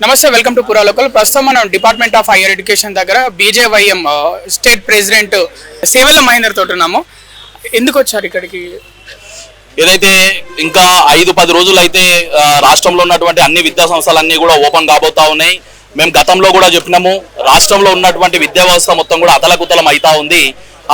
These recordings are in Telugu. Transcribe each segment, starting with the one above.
నమస్తే, వెల్కమ్ టు పురా లోకల్. ప్రస్తుతం మనం డిపార్ట్మెంట్ ఆఫ్ హైయర్ ఎడ్యుకేషన్ దగ్గర బీజేవైఎం స్టేట్ ప్రెసిడెంట్ సేవల మహేందర్ తోటి ఉన్నాము. ఎందుకు వచ్చారు ఇక్కడికి? ఏదైతే ఇంకా 5-10 రోజులు అయితే రాష్ట్రంలో ఉన్నటువంటి అన్ని విద్యా సంస్థలన్నీ కూడా ఓపెన్ కాబోతా ఉన్నాయి. మేము గతంలో కూడా చెప్పినాము, రాష్ట్రంలో ఉన్నటువంటి విద్యా వ్యవస్థ మొత్తం కూడా అతలకుతలం అవుతా ఉంది.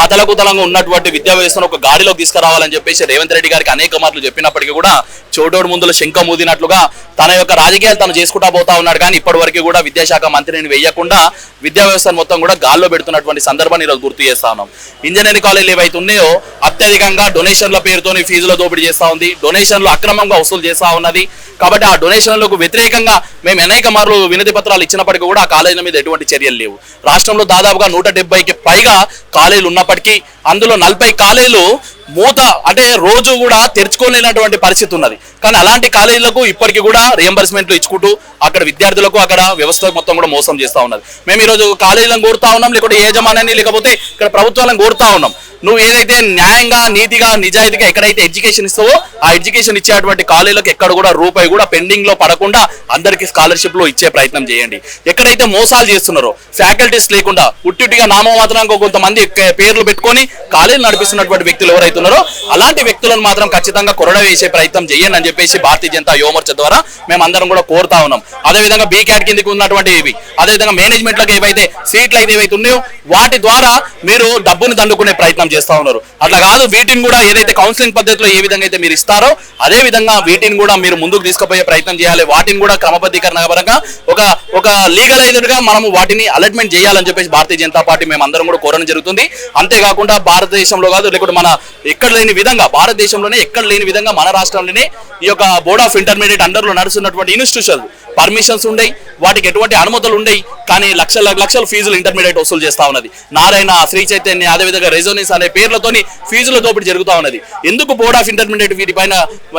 అతలకుతలంగా ఉన్నటువంటి విద్యా వ్యవస్థను ఒక గాడిలోకి తీసుకురావాలని చెప్పేసి రేవంత్ రెడ్డి గారికి అనేక మార్లు చెప్పినప్పటికీ కూడా చోటోడు ముందులో శంఖ మూదినట్లుగా తన యొక్క రాజకీయాలు తను చేసుకుంటా పోతా ఉన్నాడు. కానీ ఇప్పటి వరకు కూడా విద్యాశాఖ మంత్రిని వేయకుండా విద్యా వ్యవస్థను మొత్తం కూడా గాల్లో పెడుతున్నటువంటి సందర్భాన్ని ఈరోజు గుర్తు చేస్తా ఉన్నాం. ఇంజనీరింగ్ కాలేజీలు ఏవైతే ఉన్నాయో అత్యధికంగా డొనేషన్ల పేరుతోని ఫీజుల దోపిడీ చేస్తా ఉంది, డొనేషన్లు అక్రమంగా వసూలు చేస్తా ఉన్నది. కాబట్టి ఆ డొనేషన్లకు వ్యతిరేకంగా మేము అనేక మార్లు వినతి పత్రాలు ఇచ్చినప్పటికీ కూడా ఆ కాలేజీల మీద ఎటువంటి చర్యలు లేవు. రాష్ట్రంలో దాదాపుగా 170కి పైగా కాలేజీలు ఉన్నప్పటికీ అందులో 40 కాలేజీలు మూత అంటే రోజు కూడా తెరుచుకోలేనటువంటి పరిస్థితి ఉన్నది. కానీ అలాంటి కాలేజీలకు ఇప్పటికీ కూడా రియంబర్స్మెంట్లు ఇచ్చుకుంటూ అక్కడ విద్యార్థులకు అక్కడ వ్యవస్థ మొత్తం కూడా మోసం చేస్తూ ఉన్నది. మేము ఈరోజు కాలేజీలను కోరుతా ఉన్నాం, లేకపోతే యజమానాన్ని లేకపోతే ఇక్కడ ప్రభుత్వాలను కోరుతా ఉన్నాం. నువ్వు ఏదైతే న్యాయంగా నీతిగా నిజాయితీగా ఎక్కడైతే ఎడ్యుకేషన్ ఇస్తావో ఆ ఎడ్యుకేషన్ ఇచ్చేటువంటి కాలేజీలకు ఎక్కడ కూడా రూపాయి కూడా పెండింగ్ లో పడకుండా అందరికీ స్కాలర్షిప్లు ఇచ్చే ప్రయత్నం చేయండి. ఎక్కడైతే మోసాలు చేస్తున్నారో ఫ్యాకల్టీస్ లేకుండా ఉట్టిగా నామమాత్రంగా కొంతమంది పేర్లు పెట్టుకొని కాలేజీలు నడిపిస్తున్నటువంటి వ్యక్తులు ఎవరైతే ఉన్నారో అలాంటి వ్యక్తులను మాత్రం ఖచ్చితంగా కొరడ వేసే ప్రయత్నం చేయండి అని చెప్పేసి భారతీయ జనతా యువమోర్చా ద్వారా మేము అందరం కూడా కోరుతా ఉన్నాం. అదేవిధంగా బీ క్యాట్ కిందకి ఉన్నటువంటి ఇవి అదేవిధంగా మేనేజ్మెంట్లకు ఏవైతే సీట్లు అయితే ఏవైతే ఉన్నాయో వాటి ద్వారా మీరు డబ్బుని దండుకునే ప్రయత్నం చేస్తా ఉన్నారు. అట్లా కాదు, వీటిని కూడా ఏదైతే కౌన్సిలింగ్ పద్ధతిలో ఏ విధంగా అయితే మీరు ఇస్తారో అదే విధంగా వీటిని కూడా మీరు ముందుకు తీసుకుపోయే ప్రయత్నం చేయాలి. వాటిని కూడా క్రమబద్ధీకరణ పరంగా ఒక లీగలైజ్డ్ గా మనము వాటిని అలర్ట్మెంట్ చేయాలని చెప్పేసి భారతీయ జనతా పార్టీ మేము అందరం కూడా కోరడం జరుగుతుంది. అంతేకాకుండా భారతదేశంలో కాదు లేకపోతే మన ఎక్కడ లేని విధంగా భారతదేశంలోనే ఎక్కడ లేని విధంగా మన రాష్ట్రంలోనే ఈ యొక్క బోర్డ్ ఆఫ్ ఇంటర్మీడియట్ అండర్లో నడుస్తున్నటువంటి ఇన్స్టిట్యూషన్ పర్మిషన్స్ ఉండయి, వాటికి ఎటువంటి అనుమతులు ఉండయి. కానీ లక్షల ఫీజులు ఇంటర్మీడియట్ వసూలు చేస్తా ఉన్నది. నారాయణ, శ్రీ చైతన్య, అదేవిధంగా రెజోనెన్స్ అనే పేర్లతోని ఫీజుల దోపిడీ జరుగుతూ ఉన్నది. ఎందుకు బోర్డ్ ఆఫ్ ఇంటర్మీడియట్ వీటిపైన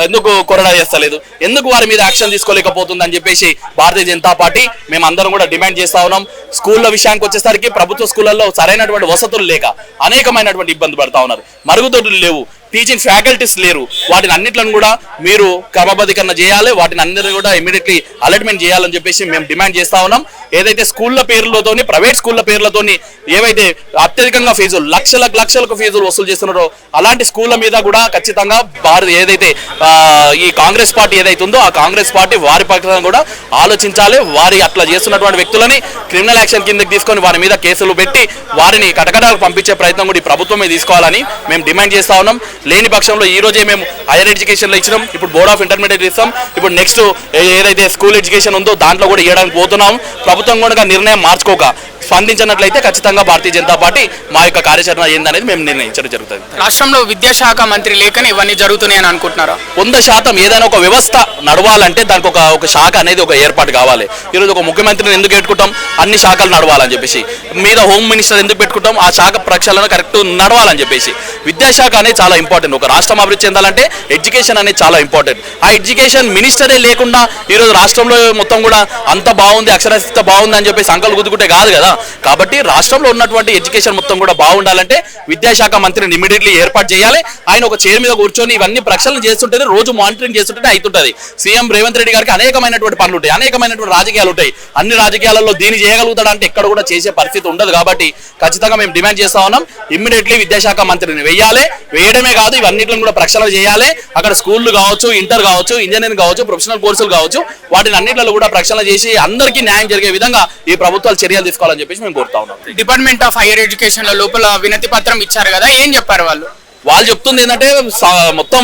ఎందుకు కొరడా చేస్తలేదు, ఎందుకు వారి మీద యాక్షన్ తీసుకోలేకపోతుంది అని చెప్పేసి భారతీయ జనతా పార్టీ మేము అందరం కూడా డిమాండ్ చేస్తా ఉన్నాం. స్కూళ్ళ విషయానికి వచ్చేసరికి ప్రభుత్వ స్కూళ్ళల్లో సరైనటువంటి వసతులు లేక అనేకమైనటువంటి ఇబ్బంది పడతా ఉన్నారు. మరుగుదొడ్లు లేవు, టీచింగ్ ఫ్యాకల్టీస్ లేరు. వాటిని అన్నిట్లను కూడా మీరు క్రమబద్ధీకరణ చేయాలి, వాటిని అందరినీ కూడా ఇమీడియట్లీ అలర్ట్మెంట్ చేయాలని చెప్పేసి మేము డిమాండ్ చేస్తా ఉన్నాం. ఏదైతే స్కూళ్ళ పేర్లతోని ప్రైవేట్ స్కూళ్ళ పేర్లతోని ఏవైతే అత్యధికంగా ఫీజులు లక్షలకు ఫీజులు వసూలు చేస్తున్నారో అలాంటి స్కూళ్ళ మీద కూడా ఖచ్చితంగా ఏదైతే ఈ కాంగ్రెస్ పార్టీ ఏదైతే ఉందో ఆ కాంగ్రెస్ పార్టీ వారి పక్కన కూడా ఆలోచించాలి. వారి అట్లా చేస్తున్నటువంటి వ్యక్తులని క్రిమినల్ యాక్షన్ కిందకి తీసుకొని వారి మీద కేసులు పెట్టి వారిని కటకటాలకు పంపించే ప్రయత్నం కూడా ఈ ప్రభుత్వమే తీసుకోవాలని మేము డిమాండ్ చేస్తా ఉన్నాం. లేని పక్షంలో ఈ రోజే మేము హైయర్ ఎడ్యుకేషన్లో ఇచ్చినాం, ఇప్పుడు బోర్డ్ ఆఫ్ ఇంటర్మీడియట్ ఇస్తాం, ఇప్పుడు నెక్స్ట్ ఏదైతే స్కూల్ ఎడ్యుకేషన్ ఉందో దాంట్లో కూడా ఇవ్వడానికి పోతున్నాం. ప్రభుత్వం కూడా నిర్ణయం మార్చుకోక స్పందించినట్లయితే ఖచ్చితంగా భారతీయ జనతా పార్టీ మా యొక్క కార్యాచరణ ఏందనేది మేము నిర్ణయించడం జరుగుతుంది. రాష్ట్రంలో విద్యాశాఖ మంత్రి లేకనే ఇవన్నీ జరుగుతున్నాయని అనుకుంటున్నారా? 100% ఏదైనా ఒక వ్యవస్థ నడవాలంటే దానికి ఒక శాఖ అనేది ఒక ఏర్పాటు కావాలి. ఈరోజు ఒక ముఖ్యమంత్రిని ఎందుకు పెట్టుకుంటాం, అన్ని శాఖలు నడవాలని చెప్పేసి, మీద హోమ్ మినిస్టర్ ఎందుకు పెట్టుకుంటాం, ఆ శాఖ ప్రక్షాళన కరెక్ట్ నడవాలని చెప్పేసి. విద్యాశాఖ అనేది చాలా ఇంపార్టెంట్. ఒక రాష్ట్రం అభివృద్ధి చెందాలంటే ఎడ్యుకేషన్ అనేది చాలా ఇంపార్టెంట్. ఆ ఎడ్యుకేషన్ మినిస్టరే లేకుండా ఈరోజు రాష్ట్రంలో మొత్తం కూడా అంత బాగుంది, అక్షరాస్యత బాగుంది అని చెప్పేసి అంకలు గుద్దుకుంటే కాదు కదా. కాబట్టి రాష్ట్రంలో ఉన్నటువంటి ఎడ్యుకేషన్ మొత్తం కూడా బాగుండాలంటే విద్యాశాఖ మంత్రిని ఇమీడియట్లీ ఏర్పాటు చేయాలి. ఆయన ఒక చైర్ మీద కూర్చొని ఇవన్నీ ప్రక్షాళన చేస్తుంటేనే, రోజు మానిటరింగ్ చేస్తుంటేనే అవుతుంటది. సీఎం రేవంత్ రెడ్డి గారికి అనేకమైనటువంటి పనులు ఉంటాయి, అనేకమైనటువంటి రాజకీయాలు ఉంటాయి. అన్ని రాజకీయాలలో దీన్ని చేయగలుగుతాడంటే ఎక్కడ కూడా చేసే పరిస్థితి ఉండదు. కాబట్టి ఖచ్చితంగా మేము డిమాండ్ చేస్తా ఉన్నాం, ఇమ్మీడియట్లీ విద్యాశాఖ మంత్రిని వేయాలి. వేయడమే కాదు, ఇవన్నిటిని కూడా ప్రక్షాళన చేయాలి. అక్కడ స్కూళ్ళు కావచ్చు, ఇంటర్ కావచ్చు, ఇంజనీరింగ్ కావచ్చు, ప్రొఫెషనల్ కోర్సులు కావచ్చు, వాటిని అన్నింటిలో కూడా ప్రక్షాళన చేసి అందరికీ న్యాయం జరిగే విధంగా ఈ ప్రభుత్వాలు చర్యలు తీసుకోవాలని చెప్పేసి మేము కోరుతా ఉన్నాం. డిపార్ట్మెంట్ ఆఫ్ హైయర్ ఎడ్యుకేషన్ లో లోపల వినతి పత్రం ఇచ్చారు కదా, ఏం చెప్పారు వాళ్ళు? వాళ్ళు చెప్తుంది ఏంటంటే మొత్తం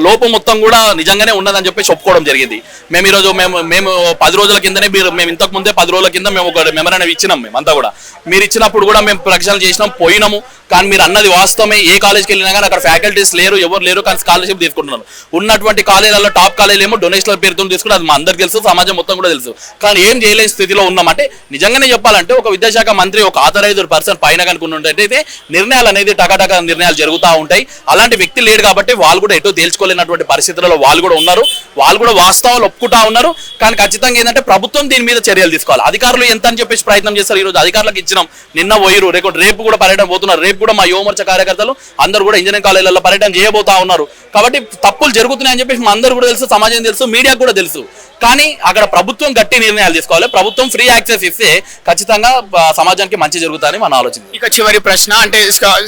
లోపం మొత్తం కూడా నిజంగానే ఉన్నదని చెప్పేసి ఒప్పుకోవడం జరిగింది. మేము ఈరోజు మేము 10 రోజుల కిందనే మేము ఇంతకు ముందే 10 రోజుల కింద మేము ఒక మెమరాండం ఇచ్చినాం. మేమంతా కూడా మీరు ఇచ్చినప్పుడు కూడా మేము ప్రక్షాళన చేసినాం, పోయినాము. కానీ మీరు అన్నది వాస్తవమే, ఏ కాలేజ్కి వెళ్ళినా కానీ అక్కడ ఫ్యాకల్టీస్ లేరు, ఎవరు లేరు, కానీ స్కాలర్షిప్ తీసుకుంటున్నారు. ఉన్నటువంటి కాలేజీలలో టాప్ కాలేజీలు ఏమో డొనేషన్ల పేరుతో తీసుకుంటే అది మా అందరికి తెలుసు, సమాజం మొత్తం కూడా తెలుసు. కానీ ఏం చేయలేని స్థితిలో ఉన్నామంటే నిజంగానే చెప్పాలంటే ఒక విద్యాశాఖ మంత్రి ఒక ఆథరైజ్డ్ పర్సన్ పైన కనుకున్నట్టయితే నిర్ణయాలు అనేది టకాటక నిర్ణయాలు జరుగుతూ ఉంటాయి. అలాంటి వ్యక్తి లేడు కాబట్టి వాళ్ళు కూడా ఎటో తేల్చుకోలేనటువంటి పరిస్థితులలో వాళ్ళు కూడా ఉన్నారు. వాళ్ళు కూడా వాస్తవాలు ఒప్పుకుంటా ఉన్నారు. కానీ ఖచ్చితంగా ఏంటంటే ప్రభుత్వం దీని మీద చర్యలు తీసుకోవాలి. అధికారులు ఎంత అని చెప్పేసి ప్రయత్నం చేస్తారు. ఈరోజు అధికారులకు ఇచ్చినాం, నిన్న పోయిరు, రేపు కూడా పర్యటన పోతున్నారు. రేపు కూడా మా యువమోర్చా కార్యకర్తలు అందరూ కూడా ఇంజనీరింగ్ కాలేజీలలో పర్యటన చేయబోతా ఉన్నారు. కాబట్టి తప్పులు జరుగుతున్నాయని చెప్పేసి మా అందరూ కూడా తెలుసు, సమాజం తెలుసు, మీడియాకు కూడా తెలుసు. కానీ అక్కడ ప్రభుత్వం గట్టి నిర్ణయాలు తీసుకోవాలి. ప్రభుత్వం ఫ్రీ యాక్సెస్ ఇస్తే ఖచ్చితంగా సమాజానికి మంచి జరుగుతుందని మన ఆలోచన. ఇక చివరి ప్రశ్న అంటే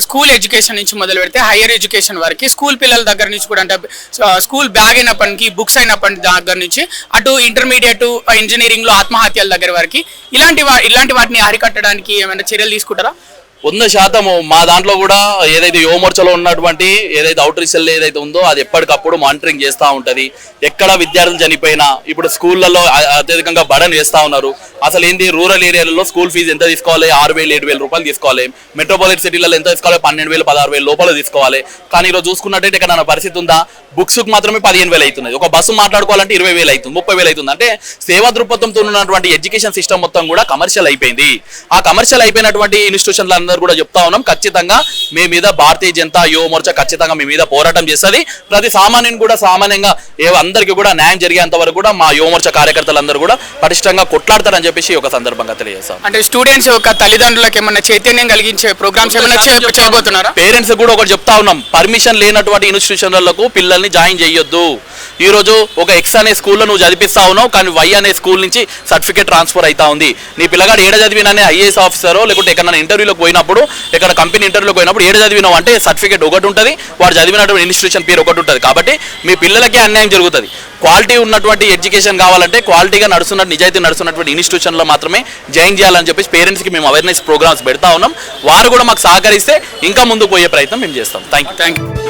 స్కూల్ ఎడ్యుకేషన్ నుంచి మొదలు పెడితే హైయర్ ఎడ్యుకేషన్ వరకు స్కూల్ పిల్లల దగ్గర నుంచి కూడా అంటే స్కూల్ బ్యాగ్ అయినప్పటికీ బుక్స్ అయినప్పటి దగ్గర నుంచి అటు ఇంటర్మీడియట్ ఇంజనీరింగ్ లో ఆత్మహత్యల దగ్గర వరకు ఇలాంటి వాటిని అరికట్టడానికి ఏమైనా చర్యలు తీసుకుంటారా? 100% మా దాంట్లో కూడా ఏదైతే యువమోర్చలో ఉన్నటువంటి ఏదైతే అవుట్ రీచ్ సెల్ ఏదైతే ఉందో అది ఎప్పటికప్పుడు మానిటరింగ్ చేస్తూ ఉంటుంది. ఎక్కడ విద్యార్థులు చనిపోయినా ఇప్పుడు స్కూళ్ళల్లో అత్యధికంగా బడన్ వేస్తూ ఉన్నారు. అసలు ఏంది రూరల్ ఏరియాలలో స్కూల్ ఫీజు ఎంత తీసుకోవాలి? 6,000 7,000 రూపాయలు తీసుకోవాలి. మెట్రోపాలిటన్ సిటీలలో ఎంత తీసుకోవాలి? 12,000 16,000 లోపల తీసుకోవాలి. కానీ ఈరోజు చూసుకున్నట్టయితే ఇక్కడ నా పరిస్థితి ఉందా? బుక్స్కి మాత్రమే 15,000 అవుతుంది. ఒక బస్సు మాట్లాడుకోవాలంటే 20,000 అవుతుంది, 30,000 అవుతుంది. అంటే సేవా దృక్పథంతో ఉన్నటువంటి ఎడ్యుకేషన్ సిస్టమ్ మొత్తం కూడా కమర్షియల్ అయిపోయింది. ఆ కమర్షియల్ అయిపోయినటువంటి ఇన్స్టిట్యూషన్లు అందరూ కూడా చెప్తా ఉన్నాం, ఖచ్చితంగా మీ మీద భారతీయ జనతా యువ మోర్చా ఖచ్చితంగా మీ మీద పోరాటం చేస్తుంది. ప్రతి సామాన్యుని కూడా సామాన్యంగా అందరికీ కూడా న్యాయం జరిగేంత వరకు కూడా మా యువ మోర్చా కార్యకర్తలందరూ కూడా పటిష్టంగా కొట్లాడతారని చెప్పేసి ఒక సందర్భంగా తెలియజేస్తాం. అంటే స్టూడెంట్స్ యొక్క తల్లిదండ్రులకు ఏమన్నా చైతన్యం కలిగించే ప్రోగ్రామ్స్ ఏమైనా చేయబోతున్నారా? పేరెంట్స్ కూడా ఒకటి చెప్తా ఉన్నాం, పర్మిషన్ లేనటువంటి ఇన్స్టిట్యూషన్లకు పిల్లల్ని జాయిన్ చేయొద్దు. ఈ రోజు ఒక ఎక్స్ అనే స్కూల్లో నువ్వు చదివిస్తా ఉన్నావు, కానీ వై అనే స్కూల్ నుంచి సర్టిఫికేట్ ట్రాన్స్ఫర్ అవుతా ఉంది. నీ పిల్లగాడు ఏడ చదివిననే ఐఏఎస్ ఆఫీసరో లేకుంటే ఎక్కడ ఇంటర్వ్యూలోకి పోయినప్పుడు ఇక్కడ కంపెనీ ఇంటర్వ్యూలోకి పోయినప్పుడు ఏడ చదివినావు అంటే సర్టిఫికేట్ ఒకటి ఉంటుంది, వాడు చదివినటువంటి ఇన్స్టిట్యూషన్ పేరు ఒకటి ఉంటుంది. కాబట్టి మీ పిల్లలకే అన్యాయం జరుగుతుంది. క్వాలిటీ ఉన్నటువంటి ఎడ్యుకేషన్ కావాలంటే క్వాలిటీగా నిజాయితీ నడుస్తున్నటువంటి ఇన్స్టిట్యూషన్లో మాత్రమే జాయిన్ చేయాలని చెప్పేసి పేరెంట్స్కి మేము అవేర్నెస్ ప్రోగ్రామ్స్ పెడతా ఉన్నాం. వారు కూడా మాకు సహకరిస్తే ఇంకా ముందుకు పోయే ప్రయత్నం మేము చేస్తాం. Thank you.